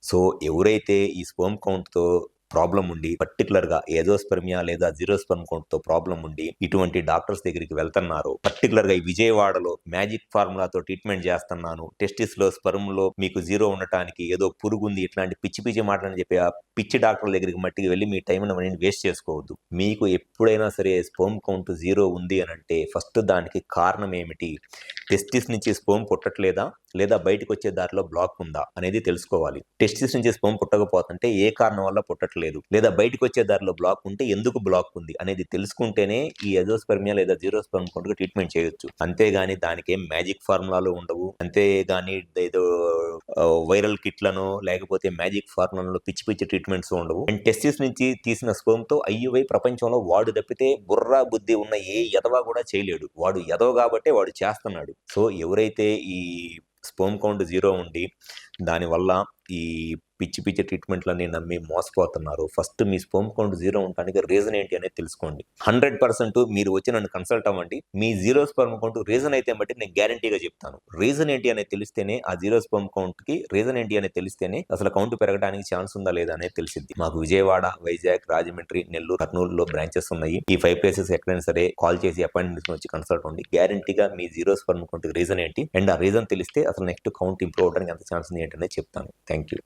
So ఎవరైతే ఈ sperm కౌంట్‌తో problem ఉండి పర్టిక్యులర్‌గా ఏజోస్పెర్మియా లేదా జీరోస్పెర్మ్ కౌంట్‌తో ప్రాబ్లమ్ ఉండి ఇటువంటి డాక్టర్స్ దగ్గరికి వెళ్తున్నారో, పర్టిక్యులర్‌గా ఈ విజయవాడలో మ్యాజిక్ ఫార్ములాతో ట్రీట్మెంట్ చేస్తున్నాను. టెస్టిస్‌లో, స్పెర్మ్‌లో మీకు జీరో ఉండటానికి ఏదో పురుగుంది ఇట్లాంటి పిచ్చి పిచ్చి మాటలని చెప్పి ఆ పిచ్చి డాక్టర్ల దగ్గరికి మట్టికి వెళ్లి మీ టైంని మనీని వేస్ట్ చేసుకోవద్దు. మీకు ఎప్పుడైనా సరే స్పెర్మ్ కౌంట్ జీరో ఉంది అనంటే ఫస్ట్ దానికి కారణం ఏమిటి? టెస్టిస్ నుంచి స్పెర్మ్ పుట్టట్లేదా? లేదా బయటకొచ్చే దారిలో బ్లాక్ ఉందా? అనేది తెలుసుకోవాలి. టెస్టిస్ నుంచి స్పెర్మ్ పుట్టకపోతుంటే ఏ కారణం వల్ల పుట్టట్లేదు? లేదా బయటకొచ్చే దారిలో బ్లాక్ ఉంటే ఎందుకు బ్లాక్ ఉంది? అనేది తెలుసుకుంటేనే ఈ ఎజోస్పెర్మియా లేదా జీరోస్పెర్మ్ కౌంట్‌కి ట్రీట్మెంట్ చేయొచ్చు. అంతేగాని దానికేం మ్యాజిక్ ఫార్ములాలు ఉండవు. అంతేగాని ఏదో వైరల్ కిట్‌లనో లేకపోతే మ్యాజిక్ ఫార్ములాలో పిచ్చి పిచ్చి ట్రీట్మెంట్స్ ఉండవు. అండ్ టెస్టిస్ నుంచి తీసిన స్పెర్మ్‌తో ఐయుఐ ప్రపంచంలో వాడు తప్పితే బుర్ర, బుద్ధి ఉన్న ఏ ఎదవ కూడా చేయలేడు. వాడు ఎదవ కాబట్టే వాడు చేస్తున్నాడు. సో ఎవరైతే ఈ స్పెర్మ్ కౌంట్ జీరో ఉండి దానివల్ల ఈ పిచ్చి పిచ్చి ట్రీట్మెంట్‌లన్నీ నమ్మి మోసపోతున్నారు. ఫస్ట్ మీ స్పెర్మ్ కౌంట్ జీరో ఉండటానికి రీజన్ ఏంటి అనేది తెలుసుకోండి. 100% మీరు వచ్చి నన్ను కన్సల్ట్ అవ్వండి. మీ జీరో స్పెర్మ్ కౌంట్ రీజన్ అయితే మట్టికి నేను గ్యారంటీగా చెప్తాను. రీజన్ ఏంటి అనేది తెలిస్తేనే ఆ జీరో స్పెర్మ్ కౌంట్‌కి రీజన్ ఏంటి అనేది తెలిస్తేనే అసలు కౌంట్ పెరగడానికి ఛాన్స్ ఉందా లేదా అనేది తెలిసిద్ది. మాకు విజయవాడ, వైజాగ్, రాజమండ్రి, నెల్లూరు, కర్నూలులో బ్రాంచెస్ ఉన్నాయి. ఈ 5 ప్లేసెస్ ఎక్కడైనా సరే కాల్ చేసి అపాయింట్మెంట్ తీసుకొని వచ్చి కన్సల్ట్ అవ్వండి. గ్యారంటీగా మీ జీరో స్పెర్మ్ కౌంట్‌కి రీజన్ ఏంటి? అండ్ ఆ రీజన్ తెలిస్తే అసలు నెక్స్ట్ కౌంట్ ఇంప్రూవ్ అవ్వడానికి ఎంత ఛాన్స్ ఉంది ఏంటి అనేది చెప్తాను. Thank you.